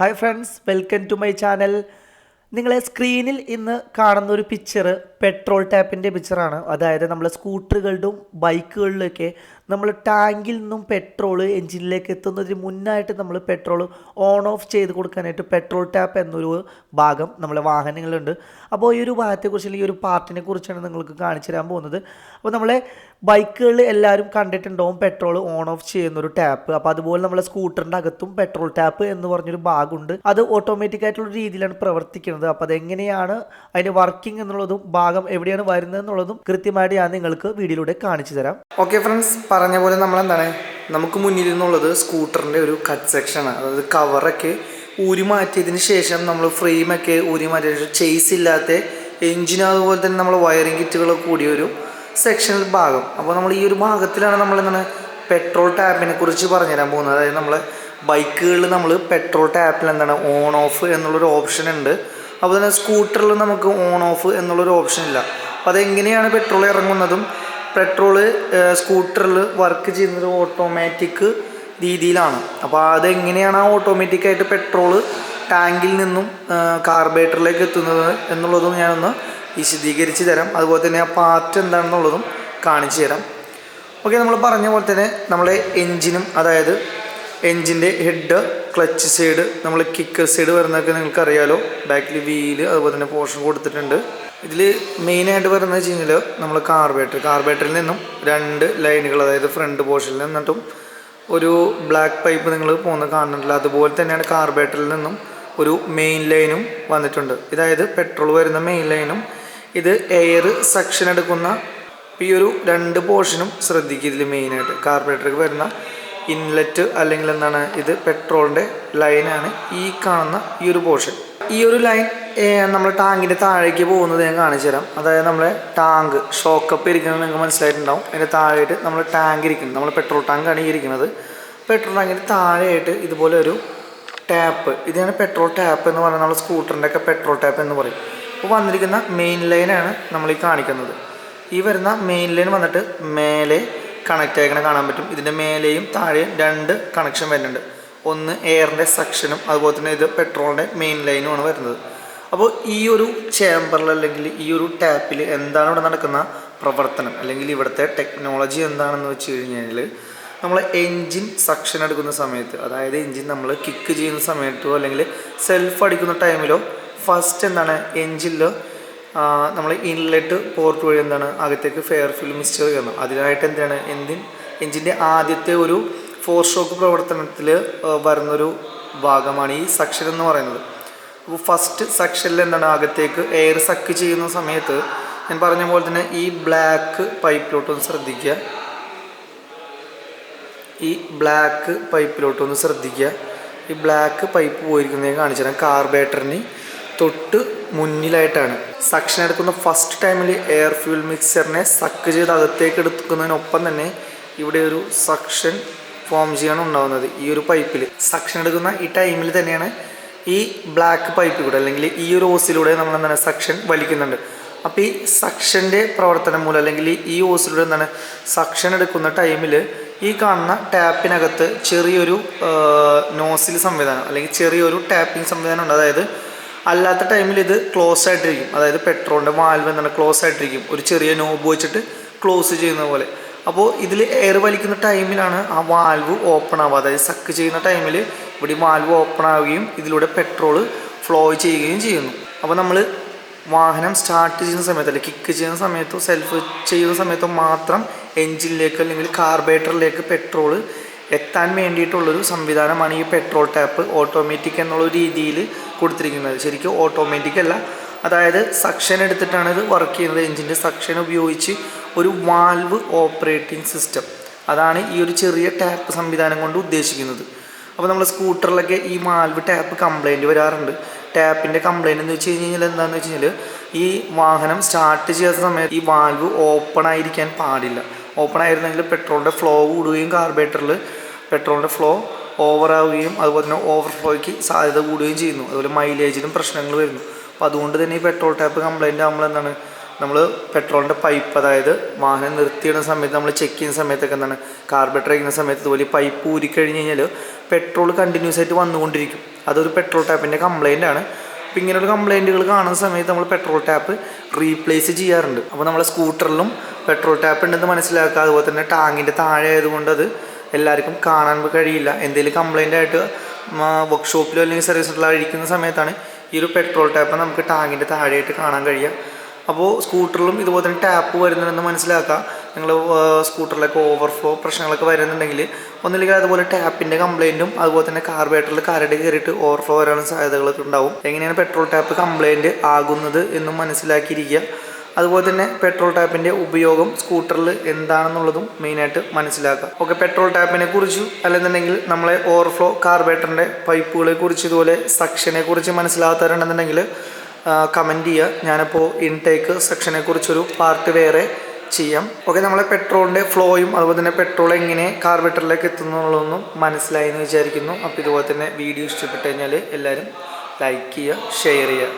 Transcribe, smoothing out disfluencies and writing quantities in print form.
Hi friends, welcome to my channel. നിങ്ങളെ സ്ക്രീനിൽ ഇന്ന് കാണുന്ന ഒരു പിക്ചർ പെട്രോൾ ടാപ്പിൻ്റെ പിക്ചറാണ്. അതായത് നമ്മൾ സ്കൂട്ടറുകളിലും ബൈക്കുകളിലൊക്കെ നമ്മൾ ടാങ്കിൽ നിന്നും പെട്രോൾ എഞ്ചിനിലേക്ക് എത്തുന്നതിന് മുന്നായിട്ട് നമ്മൾ പെട്രോൾ ഓൺ ഓഫ് ചെയ്ത് കൊടുക്കാനായിട്ട് പെട്രോൾ ടാപ്പ് എന്നൊരു ഭാഗം നമ്മളെ വാഹനങ്ങളുണ്ട്. അപ്പോൾ ഈ ഒരു ഭാഗത്തെക്കുറിച്ച് അല്ലെങ്കിൽ ഈ ഒരു പാർട്ടിനെ കുറിച്ചാണ് നിങ്ങൾക്ക് കാണിച്ചു തരാൻ പോകുന്നത്. അപ്പോൾ നമ്മളെ ബൈക്കുകളിൽ എല്ലാവരും കണ്ടിട്ടുണ്ടാവും പെട്രോൾ ഓൺ ഓഫ് ചെയ്യുന്നൊരു ടാപ്പ്. അപ്പോൾ അതുപോലെ നമ്മളെ സ്കൂട്ടറിൻ്റെ അകത്തും പെട്രോൾ ടാപ്പ് എന്ന് പറഞ്ഞൊരു ഭാഗമുണ്ട്. അത് ഓട്ടോമാറ്റിക് ആയിട്ടുള്ള രീതിയിലാണ് പ്രവർത്തിക്കുന്നത്. അപ്പോൾ അതെങ്ങനെയാണ് അതിൻ്റെ വർക്കിംഗ് എന്നുള്ളതും ഭാഗം എവിടെയാണ് വരുന്നത് എന്നുള്ളതും കൃത്യമായിട്ട് ഞാൻ നിങ്ങൾക്ക് വീഡിയോയിലൂടെ കാണിച്ചു തരാം. ഓക്കെ ഫ്രണ്ട്സ്, പറഞ്ഞ പോലെ നമ്മളെന്താണ് നമുക്ക് മുന്നിൽ നിന്നുള്ളത് സ്കൂട്ടറിൻ്റെ ഒരു കട്ട് സെക്ഷനാണ്. അതായത് കവറൊക്കെ ഊരി മാറ്റിയതിന് ശേഷം നമ്മൾ ഫ്രെയിമൊക്കെ ഊരി മാറ്റിയ ശേഷം ചേസ് ഇല്ലാത്ത എഞ്ചിനും അതുപോലെ തന്നെ നമ്മൾ വയറിംഗ് കിറ്റുകളൊക്കെ കൂടിയ ഒരു സെക്ഷണൽ ഭാഗം. അപ്പോൾ നമ്മൾ ഈ ഒരു ഭാഗത്തിലാണ് നമ്മളെന്താണ് പെട്രോൾ ടാപ്പിനെ കുറിച്ച് പറഞ്ഞുതരാൻ പോകുന്നത്. അതായത് നമ്മൾ ബൈക്കുകളിൽ നമ്മൾ പെട്രോൾ ടാപ്പിൽ എന്താണ് ഓൺ ഓഫ് എന്നുള്ളൊരു ഓപ്ഷൻ ഉണ്ട്. അപ്പോൾ തന്നെ സ്കൂട്ടറിൽ നമുക്ക് ഓൺ ഓഫ് എന്നുള്ളൊരു ഓപ്ഷൻ ഇല്ല. അപ്പോൾ അതെങ്ങനെയാണ് പെട്രോൾ ഇറങ്ങുന്നതും പെട്രോള് സ്കൂട്ടറിൽ വർക്ക് ചെയ്യുന്നത് ഓട്ടോമാറ്റിക് രീതിയിലാണ്. അപ്പോൾ അതെങ്ങനെയാണ് ആ ഓട്ടോമാറ്റിക്കായിട്ട് പെട്രോള് ടാങ്കിൽ നിന്നും കാർബറേറ്ററിലേക്ക് എത്തുന്നത് എന്നുള്ളതും ഞാനൊന്ന് വിശദീകരിച്ച് തരാം. അതുപോലെ തന്നെ ആ പാർട്ട് എന്താണെന്നുള്ളതും കാണിച്ചു തരാം. ഓക്കെ, നമ്മൾ പറഞ്ഞ പോലെ തന്നെ നമ്മളെ എൻജിനും, അതായത് എൻജിൻ്റെ ഹെഡ്, ക്ലച്ച് സൈഡ്, നമ്മൾ കിക്കർ സൈഡ് വരുന്നതൊക്കെ നിങ്ങൾക്ക് അറിയാലോ. ബാക്കിൽ വീല് അതുപോലെ തന്നെ പോർഷൻ കൊടുത്തിട്ടുണ്ട്. ഇതിൽ മെയിനായിട്ട് വരുന്നത് വെച്ച് കഴിഞ്ഞാൽ നമ്മൾ കാർബറേറ്ററിൽ നിന്നും രണ്ട് ലൈനുകൾ, അതായത് ഫ്രണ്ട് പോർഷനിൽ നിന്നിട്ടും ഒരു ബ്ലാക്ക് പൈപ്പ് നിങ്ങൾ പോകുന്നത് കാണുന്നുണ്ടല്ലോ. അതുപോലെ തന്നെയാണ് കാർബറേറ്ററിൽ നിന്നും ഒരു മെയിൻ ലൈനും വന്നിട്ടുണ്ട്. അതായത് പെട്രോൾ വരുന്ന മെയിൻ ലൈനും ഇത് എയർ സെക്ഷൻ എടുക്കുന്ന ഈ ഒരു രണ്ട് പോർഷനും ശ്രദ്ധിക്കുക. ഇതിൽ മെയിനായിട്ട് കാർബറേറ്ററിലേക്ക് വരുന്ന ഇൻലെറ്റ് അല്ലെങ്കിൽ എന്താണ് ഇത് പെട്രോളിൻ്റെ ലൈനാണ് ഈ കാണുന്ന ഈ ഒരു പോർഷൻ. ഈ ഒരു ലൈൻ നമ്മൾ ടാങ്കിൻ്റെ താഴേക്ക് പോകുന്നത് ഞാൻ കാണിച്ചു തരാം. അതായത് നമ്മളെ ടാങ്ക് ഷോക്കപ്പ് ഇരിക്കുന്നത് നിങ്ങൾക്ക് മനസ്സിലായിട്ടുണ്ടാവും. അതിൻ്റെ താഴെയായിട്ട് നമ്മൾ ടാങ്ക് ഇരിക്കുന്നത്, നമ്മൾ പെട്രോൾ ടാങ്കാണ് ഈ ഇരിക്കുന്നത്. പെട്രോൾ ടാങ്കിൻ്റെ താഴെയായിട്ട് ഇതുപോലെ ഒരു ടാപ്പ്, ഇതാണ് പെട്രോൾ ടാപ്പ് എന്ന് പറയുന്നത്. നമ്മൾ സ്കൂട്ടറിൻ്റെ ഒക്കെ പെട്രോൾ ടാപ്പ് എന്ന് പറയും. അപ്പോൾ വന്നിരിക്കുന്ന മെയിൻ ലൈനാണ് നമ്മൾ ഈ കാണിക്കുന്നത്. ഈ വരുന്ന മെയിൻ ലൈൻ വന്നിട്ട് മേലെ കണക്റ്റ് ആയിക്കണ കാണാൻ പറ്റും. ഇതിൻ്റെ മേലെയും താഴെയും രണ്ട് കണക്ഷൻ വരുന്നുണ്ട്. ഒന്ന് എയറിൻ്റെ സെക്ഷനും അതുപോലെ തന്നെ ഇത് പെട്രോളിൻ്റെ മെയിൻ ലൈനുമാണ് വരുന്നത്. അപ്പോൾ ഈ ഒരു ചേമ്പറിൽ അല്ലെങ്കിൽ ഈ ഒരു ടാപ്പിൽ എന്താണ് ഇവിടെ നടക്കുന്ന പ്രവർത്തനം അല്ലെങ്കിൽ ഇവിടുത്തെ ടെക്നോളജി എന്താണെന്ന് വെച്ച് കഴിഞ്ഞാൽ, നമ്മൾ എൻജിൻ സക്ഷൻ എടുക്കുന്ന സമയത്ത്, അതായത് എൻജിൻ നമ്മൾ കിക്ക് ചെയ്യുന്ന സമയത്തോ അല്ലെങ്കിൽ സെൽഫ് അടിക്കുന്ന ടൈമിലോ ഫസ്റ്റ് എന്താണ് എൻജിനിൽ നമ്മൾ ഇൻലെറ്റ് പോർട്ട് വഴി എന്താണ് അകത്തേക്ക് ഫെയർ ഫ്യൂൽ മിക്സ്ചർ ചെയ്യണം. അതിനായിട്ട് എന്താണ് എൻജിൻ്റെ ആദ്യത്തെ ഒരു 4 സ്ട്രോക്ക് പ്രവർത്തനത്തിൽ വരുന്നൊരു ഭാഗമാണ് ഈ സക്ഷൻ എന്ന് പറയുന്നത്. അപ്പോൾ ഫസ്റ്റ് സെക്ഷനിൽ എന്താണ് അകത്തേക്ക് എയർ സക്ക് ചെയ്യുന്ന സമയത്ത് ഞാൻ പറഞ്ഞ പോലെ തന്നെ ഈ ബ്ലാക്ക് പൈപ്പിലോട്ടൊന്ന് ശ്രദ്ധിക്കുക. ഈ ബ്ലാക്ക് പൈപ്പ് പോയിരിക്കുന്നത് കാണിച്ചു തരാം. കാർബറേറ്ററിന് തൊട്ട് മുന്നിലായിട്ടാണ് സക്ഷൻ എടുക്കുന്ന ഫസ്റ്റ് ടൈമിൽ എയർ ഫ്യൂൽ മിക്സറിനെ സക്ക് ചെയ്ത് അകത്തേക്ക് എടുക്കുന്നതിനൊപ്പം തന്നെ ഇവിടെ ഒരു സക്ഷൻ ഫോം ചെയ്യാൻ ഉണ്ടാകുന്നത്. ഈ ഒരു പൈപ്പിൽ സക്ഷൻ എടുക്കുന്ന ഈ ടൈമിൽ തന്നെയാണ് ഈ ബ്ലാക്ക് പൈപ്പിൽ കൂടെ അല്ലെങ്കിൽ ഈ ഒരു ഓസിലൂടെ നമ്മൾ എന്താണ് സക്ഷൻ വലിക്കുന്നുണ്ട്. അപ്പോൾ ഈ സക്ഷൻ്റെ പ്രവർത്തനം മൂലം അല്ലെങ്കിൽ ഈ ഓസിലൂടെ എന്താണ് സക്ഷൻ എടുക്കുന്ന ടൈമിൽ ഈ കാണുന്ന ടാപ്പിനകത്ത് ചെറിയൊരു നോസിൽ സംവിധാനം അല്ലെങ്കിൽ ചെറിയൊരു ടാപ്പിംഗ് സംവിധാനം ഉണ്ട്. അതായത് അല്ലാത്ത ടൈമിൽ ഇത് ക്ലോസ് ആയിട്ടിരിക്കും. അതായത് പെട്രോളിൻ്റെ വാൽവ് എന്താണ് ക്ലോസ് ആയിട്ടിരിക്കും, ഒരു ചെറിയ നോബ് വെച്ചിട്ട് ക്ലോസ് ചെയ്യുന്ന പോലെ. അപ്പോൾ ഇതിൽ എയർ വലിക്കുന്ന ടൈമിലാണ് ആ വാൽവ് ഓപ്പൺ ആവുക. അതായത് സക്ക് ചെയ്യുന്ന ടൈമിൽ ഇവിടെ വാൽവ് ഓപ്പൺ ആവുകയും ഇതിലൂടെ പെട്രോൾ ഫ്ലോ ചെയ്യുകയും ചെയ്യുന്നു. അപ്പോൾ നമ്മൾ വാഹനം സ്റ്റാർട്ട് ചെയ്യുന്ന സമയത്ത് അല്ലെങ്കിൽ കിക്ക് ചെയ്യുന്ന സമയത്തോ സെൽഫ് ചെയ്യുന്ന സമയത്തോ മാത്രം എൻജിനിലേക്ക് അല്ലെങ്കിൽ കാർബറേറ്ററിലേക്ക് പെട്രോൾ എത്താൻ വേണ്ടിയിട്ടുള്ളൊരു സംവിധാനമാണ് ഈ പെട്രോൾ ടാപ്പ് ഓട്ടോമാറ്റിക് എന്നുള്ള രീതിയിൽ കൊടുത്തിരിക്കുന്നത്. ശരിക്കും ഓട്ടോമാറ്റിക് അല്ല, അതായത് സക്ഷൻ എടുത്തിട്ടാണ് ഇത് വർക്ക് ചെയ്യുന്നത്. എൻജിൻ്റെ സക്ഷൻ ഉപയോഗിച്ച് ഒരു വാൽവ് ഓപ്പറേറ്റിംഗ് സിസ്റ്റം, അതാണ് ഈ ഒരു ചെറിയ ടാപ്പ് സംവിധാനം കൊണ്ട് ഉദ്ദേശിക്കുന്നത്. അപ്പോൾ നമ്മൾ സ്കൂട്ടറിലൊക്കെ ഈ വാൽവ് ടാപ്പ് കംപ്ലൈൻറ്റ് വരാറുണ്ട്. ടാപ്പിൻ്റെ കംപ്ലൈൻറ്റ് എന്ന് വെച്ച് കഴിഞ്ഞാൽ എന്താണെന്ന് വെച്ച് കഴിഞ്ഞാൽ ഈ വാഹനം സ്റ്റാർട്ട് ചെയ്യാത്ത സമയത്ത് ഈ വാൽവ് ഓപ്പൺ ആയിരിക്കാൻ പാടില്ല. ഓപ്പൺ ആയിരുന്നെങ്കിൽ പെട്രോളിൻ്റെ ഫ്ലോ കൂടുകയും കാർബറേറ്ററിൽ പെട്രോളിൻ്റെ ഫ്ലോ ഓവറാവുകയും അതുപോലെ തന്നെ ഓവർഫ്ലോയ്ക്ക് സാധ്യത കൂടുകയും ചെയ്യുന്നു. അതുപോലെ മൈലേജിനും പ്രശ്നങ്ങൾ വരുന്നു. അപ്പോൾ അതുകൊണ്ട് തന്നെ ഈ പെട്രോൾ ടാപ്പ് കംപ്ലൈൻറ്റ് ആകുമ്പോൾ എന്താണ് നമ്മൾ പെട്രോളിൻ്റെ പൈപ്പ്, അതായത് വാഹനം നിർത്തിയിടുന്ന സമയത്ത് നമ്മൾ ചെക്ക് ചെയ്യുന്ന സമയത്തൊക്കെ എന്താണ് കാർബറേറ്റർ അടിക്കുന്ന സമയത്ത് ഇതുപോലെ പൈപ്പ് ഊരിക്കഴിഞ്ഞ് കഴിഞ്ഞാൽ പെട്രോൾ കണ്ടിന്യൂസ് ആയിട്ട് വന്നുകൊണ്ടിരിക്കും. അതൊരു പെട്രോൾ ടാപ്പിൻ്റെ കംപ്ലൈൻ്റ് ആണ്. അപ്പോൾ ഇങ്ങനെയുള്ള കംപ്ലൈൻറ്റുകൾ കാണുന്ന സമയത്ത് നമ്മൾ പെട്രോൾ ടാപ്പ് റീപ്ലേസ് ചെയ്യാറുണ്ട്. അപ്പോൾ നമ്മളെ സ്കൂട്ടറിലും പെട്രോൾ ടാപ്പ് ഉണ്ടെന്ന് മനസ്സിലാക്കുക. അതുപോലെ തന്നെ ടാങ്കിൻ്റെ താഴെ ആയതുകൊണ്ട് അത് എല്ലാവർക്കും കാണാൻ കഴിയില്ല. എന്തെങ്കിലും കംപ്ലൈൻ്റ് ആയിട്ട് വർക്ക്ഷോപ്പിലോ അല്ലെങ്കിൽ സർവീസ് സെൻ്ററിലോ അഴിക്കുന്ന സമയത്താണ് ഈ ഒരു പെട്രോൾ ടാപ്പ് നമുക്ക് ടാങ്കിൻ്റെ താഴെയായിട്ട് കാണാൻ കഴിയുക. അപ്പോൾ സ്കൂട്ടറിലും ഇതുപോലെ തന്നെ ടാപ്പ് വരുന്നുണ്ടെന്ന് മനസ്സിലാക്കുക. നിങ്ങൾ സ്കൂട്ടറിലൊക്കെ ഓവർഫ്ലോ പ്രശ്നങ്ങളൊക്കെ വരുന്നുണ്ടെങ്കിൽ ഒന്നില്ലെങ്കിൽ അതുപോലെ ടാപ്പിൻ്റെ കംപ്ലൈൻറ്റും അതുപോലെ തന്നെ കാർബറേറ്ററിൽ കരട് കയറിയിട്ട് ഓവർഫ്ലോ വരാനുള്ള സാധ്യതകളൊക്കെ ഉണ്ടാവും. എങ്ങനെയാണ് പെട്രോൾ ടാപ്പ് കംപ്ലൈൻറ്റ് ആകുന്നത് എന്നും മനസ്സിലാക്കിയിരിക്കുക. അതുപോലെ തന്നെ പെട്രോൾ ടാപ്പിൻ്റെ ഉപയോഗം സ്കൂട്ടറിൽ എന്താണെന്നുള്ളതും മെയിനായിട്ട് മനസ്സിലാക്കുക. ഓക്കെ, പെട്രോൾ ടാപ്പിനെ കുറിച്ചും അല്ലെന്നുണ്ടെങ്കിൽ നമ്മളെ ഓവർഫ്ലോ കാർബറേറ്ററിൻ്റെ പൈപ്പുകളെ കുറിച്ച് ഇതുപോലെ സക്ഷനെ കുറിച്ച് മനസ്സിലാകാത്തവരുണ്ടെന്നുണ്ടെങ്കിൽ കമൻറ്റ് ചെയ്യുക. ഞാനിപ്പോൾ ഇൻടേക്ക് സെക്ഷനെ കുറിച്ചൊരു പാർട്ട് വേറെ ചെയ്യാം. ഓക്കെ, നമ്മളെ പെട്രോളിൻ്റെ ഫ്ലോയും അതുപോലെ തന്നെ പെട്രോൾ എങ്ങനെ കാർബറേറ്ററിലേക്ക് എത്തുന്നുള്ളതൊന്നും മനസ്സിലായി എന്ന് വിചാരിക്കുന്നു. അപ്പോൾ ഇതുപോലെ തന്നെ വീഡിയോ ഇഷ്ടപ്പെട്ട് കഴിഞ്ഞാൽ എല്ലാവരും ലൈക്ക് ചെയ്യുക, ഷെയർ ചെയ്യുക.